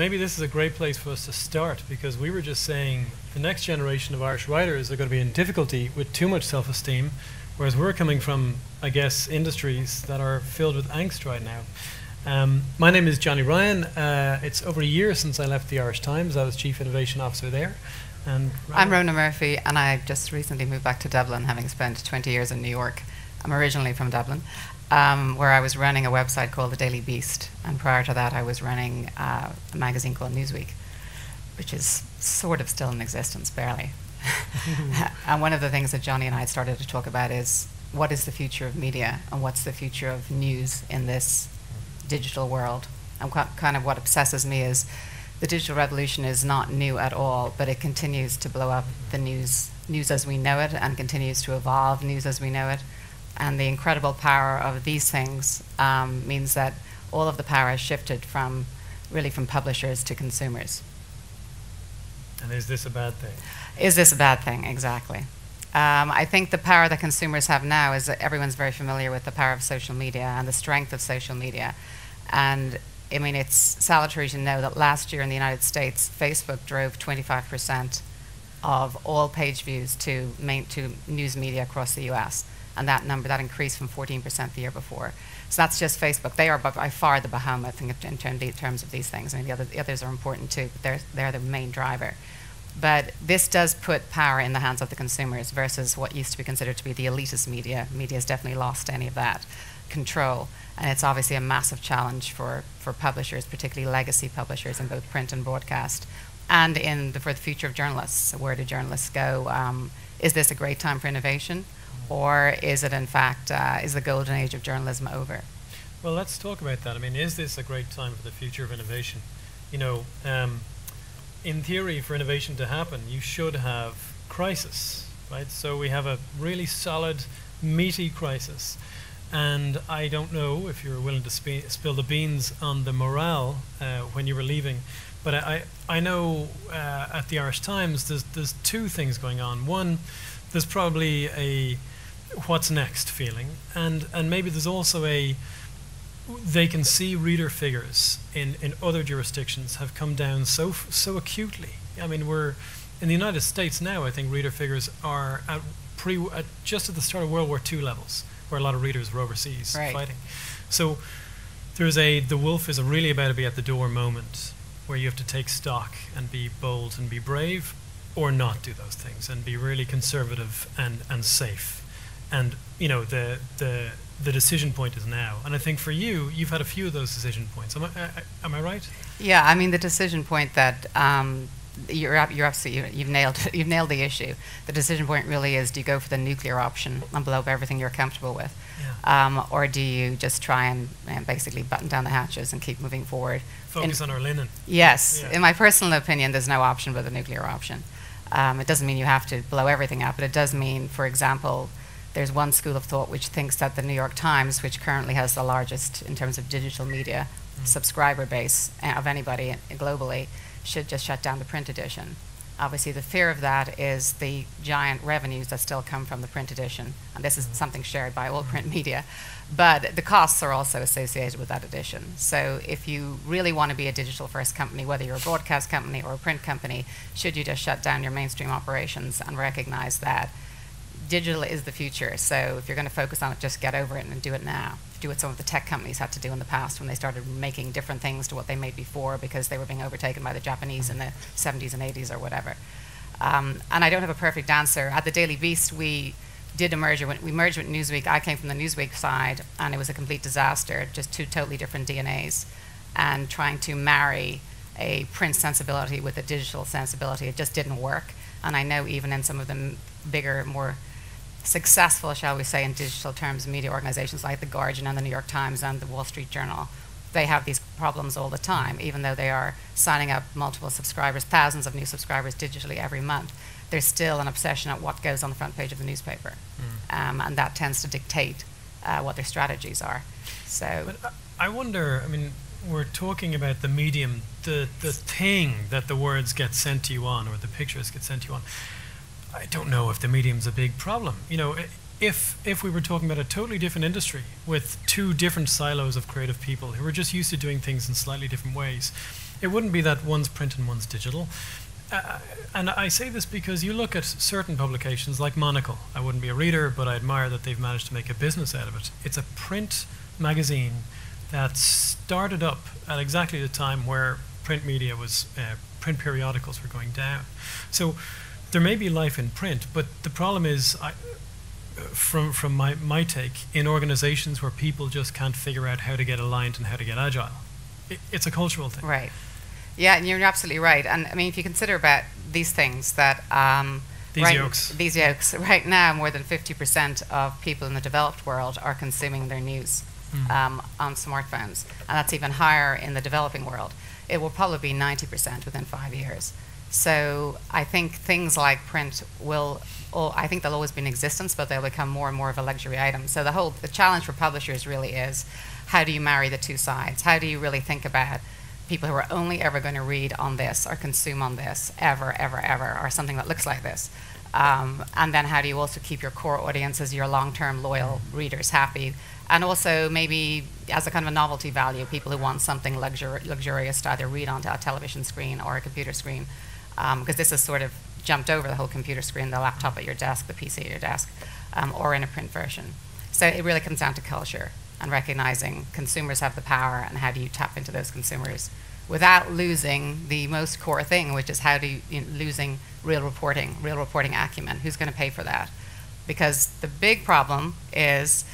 Maybe this is a great place for us to start, because we were just saying the next generation of Irish writers are going to be in difficulty with too much self-esteem, whereas we're coming from, I guess, industries that are filled with angst right now. My name is Johnny Ryan. It's over a year since I left the Irish Times. I was Chief Innovation Officer there. And I'm Rhona Murphy, and I just recently moved back to Dublin, having spent 20 years in New York. I'm originally from Dublin, where I was running a website called The Daily Beast, and prior to that I was running a magazine called Newsweek, which is sort of still in existence, barely. And one of the things that Johnny and I had started to talk about is what is the future of media, and what's the future of news in this digital world. And kind of what obsesses me is the digital revolution is not new at all, but it continues to blow up the news as we know it, and continues to evolve news as we know it. And the incredible power of these things means that all of the power has shifted from publishers to consumers. And is this a bad thing? Is this a bad thing? Exactly. I think the power that consumers have now is that everyone's very familiar with the power of social media and the strength of social media. And I mean, it's salutary to know that last year in the United States, Facebook drove 25% of all page views to news media across the US. And that increased from 14% the year before. So that's just Facebook. They are by far the behemoth in terms of these things. I mean, the others are important too, but they're the main driver. But this does put power in the hands of the consumers versus what used to be considered to be the elitist media. Media has definitely lost any of that control. And it's obviously a massive challenge for publishers, particularly legacy publishers in both print and broadcast. And for the future of journalists, where do journalists go? Is this a great time for innovation? Or is it, in fact, is the golden age of journalism over? Well, let's talk about that. I mean, is this a great time for the future of innovation? You know, in theory, for innovation to happen, you should have crisis, right? So we have a really solid, meaty crisis. And I don't know if you're willing to spill the beans on the morale when you were leaving, but I know at the Irish Times there's two things going on. One, there's probably a what's next feeling, and maybe there's also they can see reader figures in other jurisdictions have come down so acutely. I mean, we're in the United States now. I think reader figures are just at the start of World War II levels, where a lot of readers were overseas fighting. So there's the wolf is really about to be at the door moment, where you have to take stock and be bold and be brave, or not do those things and be really conservative and safe. And you know, the decision point is now. And I think for you've had a few of those decision points. Am I right? Yeah, I mean, the decision point that you're absolutely, you've nailed the issue. The decision point really is: do you go for the nuclear option and blow up everything you're comfortable with, or do you just try and basically button down the hatches and keep moving forward? Focus on our linen. Yes, yeah. In my personal opinion, there's no option but the nuclear option. It doesn't mean you have to blow everything up, but it does mean, for example, there's one school of thought which thinks that the New York Times, which currently has the largest in terms of digital media subscriber base of anybody globally, should just shut down the print edition. Obviously, the fear of that is the giant revenues that still come from the print edition, and this is something shared by all print media. But the costs are also associated with that edition. So if you really want to be a digital-first company, whether you're a broadcast company or a print company, should you just shut down your mainstream operations and recognize that digital is the future? So if you're going to focus on it, just get over it and do it now. Do what some of the tech companies had to do in the past when they started making different things to what they made before because they were being overtaken by the Japanese in the 70s and 80s or whatever. And I don't have a perfect answer. At the Daily Beast, we did a merger. When we merged with Newsweek, I came from the Newsweek side, and it was a complete disaster, just two totally different DNAs. And trying to marry a print sensibility with a digital sensibility, it just didn't work. And I know even in some of the bigger, more successful, shall we say, in digital terms, media organizations like The Guardian and the New York Times and the Wall Street Journal, they have these problems all the time, even though they are signing up multiple subscribers, thousands of new subscribers digitally every month. There's still an obsession at what goes on the front page of the newspaper. And that tends to dictate what their strategies are. So, but I wonder, I mean, we're talking about the medium, the thing that the words get sent to you on, or the pictures get sent to you on. I don't know if the medium's a big problem. You know, if we were talking about a totally different industry with two different silos of creative people who were just used to doing things in slightly different ways, It wouldn't be that one's print and one's digital. And I say this because you look at certain publications like Monocle. I wouldn't be a reader, but I admire that they've managed to make a business out of it. It's a print magazine that started up at exactly the time where print media was, print periodicals were going down. So there may be life in print, but the problem is, from my take, in organizations where people just can't figure out how to get aligned and how to get agile. It's a cultural thing. Right. Yeah, and you're absolutely right. And I mean, if you consider about these things that these yolks, right now, more than 50% of people in the developed world are consuming their news on smartphones, and that's even higher in the developing world. It will probably be 90% within 5 years. So I think things like print I think they'll always be in existence, but they'll become more and more of a luxury item. So the challenge for publishers really is, how do you marry the two sides? How do you really think about people who are only ever going to read on this or consume on this ever, or something that looks like this? And then how do you also keep your core audiences, your long-term loyal readers happy? And also maybe as a kind of a novelty value, people who want something luxurious to either read onto a television screen or a computer screen, because this has sort of jumped over the whole computer screen, the laptop at your desk, the PC at your desk, or in a print version. So it really comes down to culture and recognizing consumers have the power, and how do you tap into those consumers without losing the most core thing, which is how do you, losing real reporting acumen. Who's going to pay for that? Because the big problem is,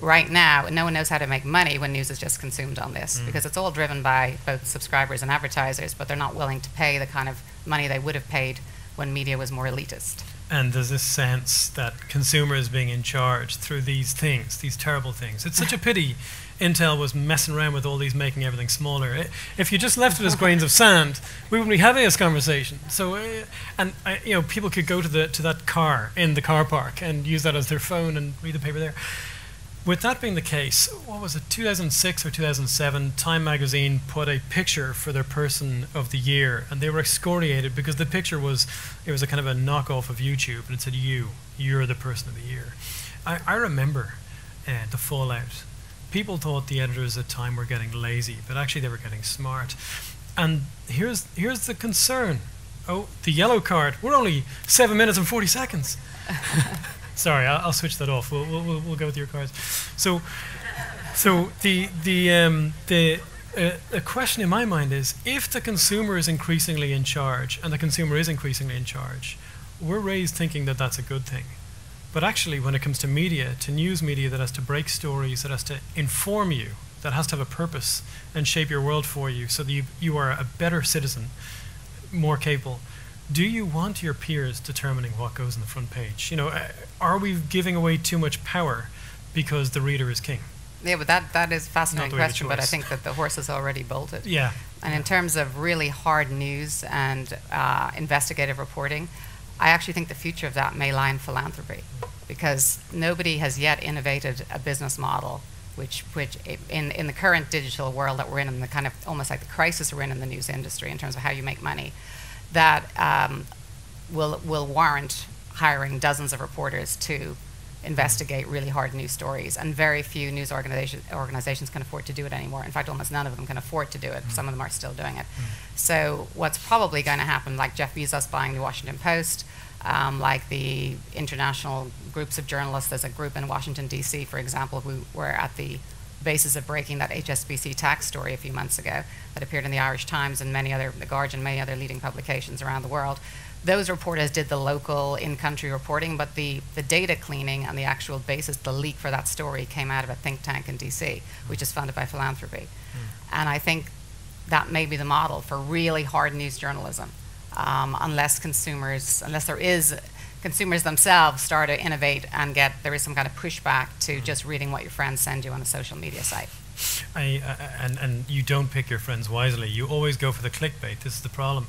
right now, no one knows how to make money when news is just consumed on this, because it's all driven by both subscribers and advertisers, but they're not willing to pay the kind of money they would have paid when media was more elitist. And there's this sense that consumers being in charge through these things, these terrible things. It's such a pity Intel was messing around with all these, making everything smaller. If you just left it as grains of sand, we wouldn't be having this conversation. So, people could go to that car in the car park and use that as their phone and read the paper there. With that being the case, what was it, 2006 or 2007, Time magazine put a picture for their person of the year, and they were excoriated because the picture was a kind of a knockoff of YouTube, and it said, you're the person of the year. I remember the fallout. People thought the editors at Time were getting lazy, but actually they were getting smart. And here's the concern. Oh, the yellow card. We're only 7 minutes and 40 seconds. Sorry, I'll switch that off. We'll go with your cards. So the question in my mind is, if the consumer is increasingly in charge, and the consumer is increasingly in charge, we're raised thinking that that's a good thing. But actually, when it comes to media, to news media that has to break stories, that has to inform you, that has to have a purpose and shape your world for you, so that you are a better citizen, more capable. Do you want your peers determining what goes on the front page? Are we giving away too much power because the reader is king? Yeah, but that is a fascinating question, but I think that the horse has already bolted. Yeah. And in terms of really hard news and investigative reporting, I actually think the future of that may lie in philanthropy, because nobody has yet innovated a business model which in the current digital world that we're in, and the kind of almost like the crisis we're in the news industry in terms of how you make money, that will warrant hiring dozens of reporters to investigate really hard news stories. And very few news organizations can afford to do it anymore. In fact, almost none of them can afford to do it. Some of them are still doing it. So what's probably going to happen, like Jeff Bezos buying the Washington Post, like the international groups of journalists, there's a group in Washington, D.C., for example, who were at the basis of breaking that HSBC tax story a few months ago that appeared in the Irish Times and The Guardian, many other leading publications around the world. Those reporters did the local in-country reporting, but the data cleaning and the actual basis, the leak for that story came out of a think tank in DC, which is funded by philanthropy. And I think that may be the model for really hard news journalism, unless consumers themselves start to innovate and there is some kind of pushback to just reading what your friends send you on a social media site. And you don't pick your friends wisely. You always go for the clickbait. This is the problem.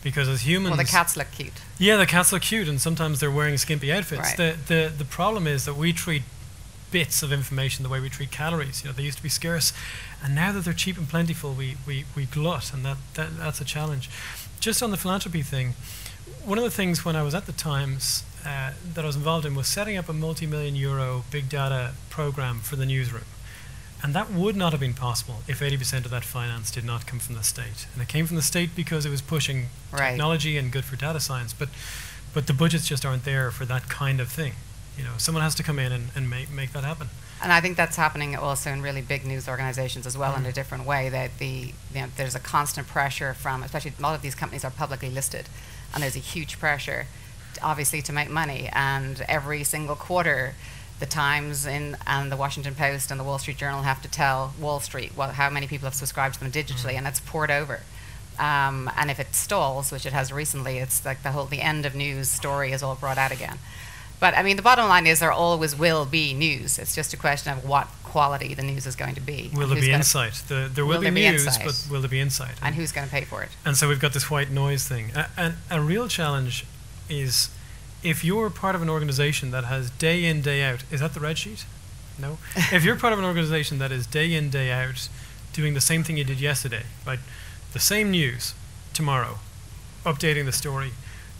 Because as humans... Well, the cats look cute. Yeah, the cats look cute, and sometimes they're wearing skimpy outfits. Right. The problem is that we treat bits of information the way we treat calories. They used to be scarce, and now that they're cheap and plentiful, we glut, and that's a challenge. Just on the philanthropy thing, one of the things when I was at the Times that I was involved in was setting up a multi-million euro big data program for the newsroom. And that would not have been possible if 80% of that finance did not come from the state. And it came from the state because it was pushing technology and good for data science. But the budgets just aren't there for that kind of thing. You know, someone has to come in and make that happen. And I think that's happening also in really big news organizations as well in a different way, that there's a constant pressure from, especially a lot of these companies are publicly listed, and there's a huge pressure, obviously, to make money. And every single quarter, the Times and the Washington Post and the Wall Street Journal have to tell Wall Street how many people have subscribed to them digitally, and that's poured over. And if it stalls, which it has recently, it's like the end of news story is all brought out again. But I mean, the bottom line is there always will be news. It's just a question of what quality the news is going to be. Will there be insight? There will be news, but will there be insight? And who's going to pay for it? And so we've got this white noise thing. And a real challenge is if you're part of an organization that has day in, day out, is that the red sheet? No? If you're part of an organization that is day in, day out doing the same thing you did yesterday, right? The same news tomorrow, updating the story,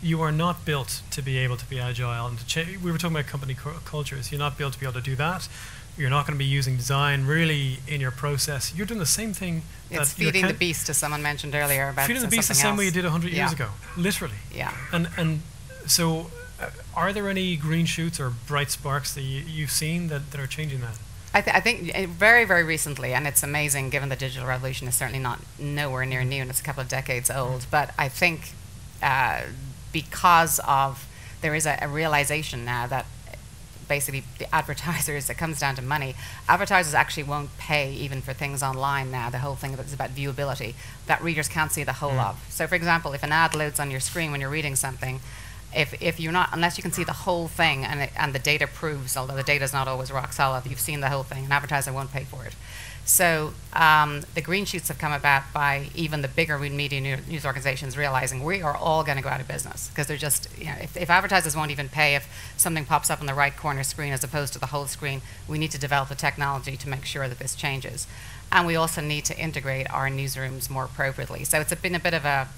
you are not built to be able to be agile and to change. We were talking about company cultures. You're not built to be able to do that. You're not going to be using design really in your process. You're doing the same thing. It's feeding the beast, as someone mentioned earlier. About feeding the beast the same way you did 100 years ago, literally. Yeah. And so, are there any green shoots or bright sparks that you've seen that are changing that? I think very, very recently, and it's amazing given the digital revolution is certainly nowhere near new, and it's a couple of decades old. But I think because of there is a realization now that basically the advertisers, it comes down to money. Advertisers actually won't pay even for things online now. The whole thing is about viewability, that readers can't see the whole of. So for example, if an ad loads on your screen when you're reading something, if you're not, unless you can see the whole thing and the data proves, although the data is not always rock solid, you've seen the whole thing, an advertiser won't pay for it. So the green shoots have come about by even the bigger media news organizations realizing we are all going to go out of business because they're just, if advertisers won't even pay if something pops up on the right corner screen as opposed to the whole screen, we need to develop the technology to make sure that this changes. And we also need to integrate our newsrooms more appropriately. So it's been a bit of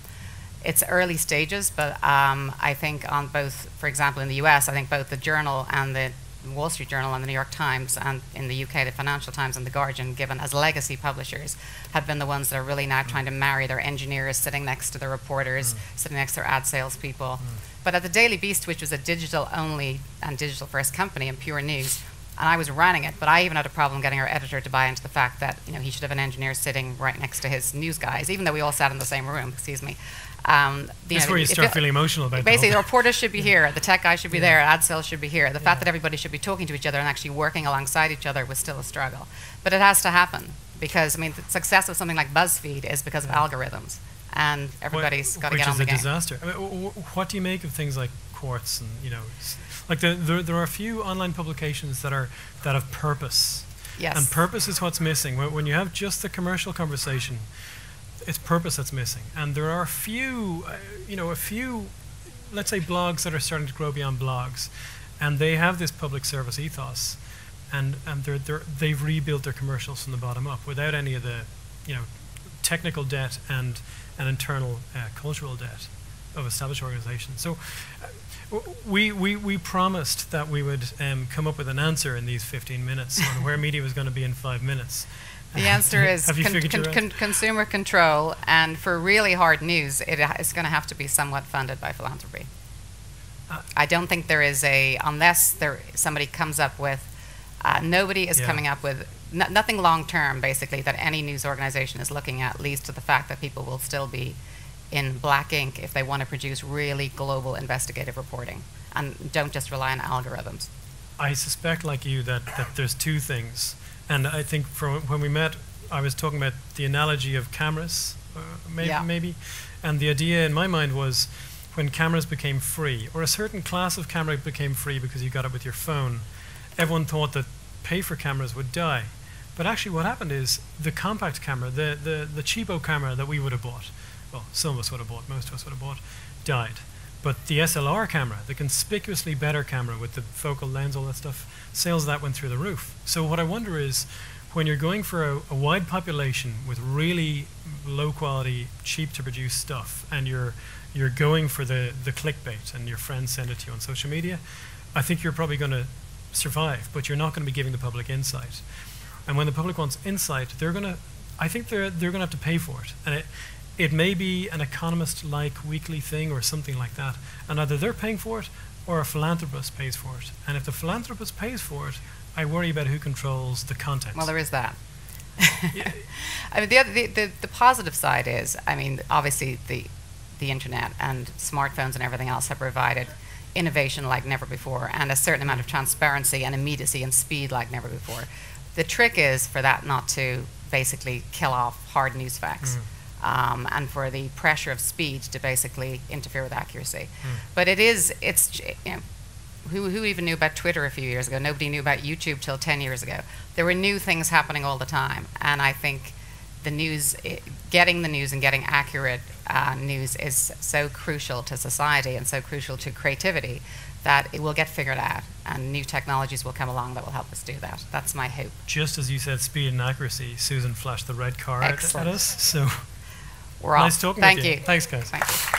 it's early stages, but I think on both, for example, in the US, I think both the Journal and the Wall Street Journal and the New York Times, and in the UK, the Financial Times and the Guardian, given as legacy publishers, have been the ones that are really now trying to marry their engineers sitting next to the reporters, sitting next to their ad salespeople. But at the Daily Beast, which was a digital-only and digital-first company and pure news, and I was running it, but I even had a problem getting our editor to buy into the fact that he should have an engineer sitting right next to his news guys, even though we all sat in the same room, excuse me. That's where you start feeling emotional about it. Basically, the reporters should be here, the tech guys should be there, ad sales should be here. The fact that everybody should be talking to each other and actually working alongside each other was still a struggle. But it has to happen because, the success of something like BuzzFeed is because of algorithms, and everybody's got to get on the game. Which is a disaster. What do you make of things like Quartz and, like there are a few online publications that have purpose. Yes. And purpose is what's missing. When you have just the commercial conversation, it's purpose that's missing. And there are a few, let's say blogs that are starting to grow beyond blogs, and they have this public service ethos, and they've rebuilt their commercials from the bottom up without any of the, technical debt and internal cultural debt of established organizations. So we promised that we would come up with an answer in these 15 minutes on where media was going to be in 5 minutes. The answer is consumer control, and for really hard news, it's going to have to be somewhat funded by philanthropy. I don't think there is unless somebody comes up with, nobody is coming up with, nothing long term, basically, that any news organization is looking at leads to the fact that people will still be in black ink if they want to produce really global investigative reporting and don't just rely on algorithms. I suspect, like you, that there's two things. And I think from when we met, I was talking about the analogy of cameras, maybe. And the idea in my mind was when cameras became free, or a certain class of camera became free because you got it with your phone, everyone thought that pay-for cameras would die. But actually what happened is the compact camera, the cheapo camera that we would have bought, well, some of us would have bought, most of us would have bought, died. But the SLR camera, the conspicuously better camera with the focal lens, all that stuff, sales of that went through the roof. So what I wonder is, when you're going for a wide population with really low quality, cheap to produce stuff, and you're going for the clickbait, and your friends send it to you on social media, I think you're probably going to survive, but you're not going to be giving the public insight. And when the public wants insight, I think they're going to have to pay for it. And it may be an economist-like weekly thing or something like that. And either they're paying for it or a philanthropist pays for it. And if the philanthropist pays for it, I worry about who controls the content. Well, there is that. I mean, the positive side is, I mean, obviously the internet and smartphones and everything else have provided innovation like never before, and a certain amount of transparency and immediacy and speed like never before. The trick is for that not to basically kill off hard news facts, and for the pressure of speed to basically interfere with accuracy. But it's you know, who even knew about Twitter a few years ago? Nobody knew about YouTube till 10 years ago. There were new things happening all the time, and I think the news, getting the news and getting accurate news is so crucial to society and so crucial to creativity that it will get figured out, and new technologies will come along that will help us do that. That's my hope. Just as you said, speed and accuracy, Susan flashed the red card at us. So we're nice off. talking Thank with you. you. Thanks, guys. Thank you.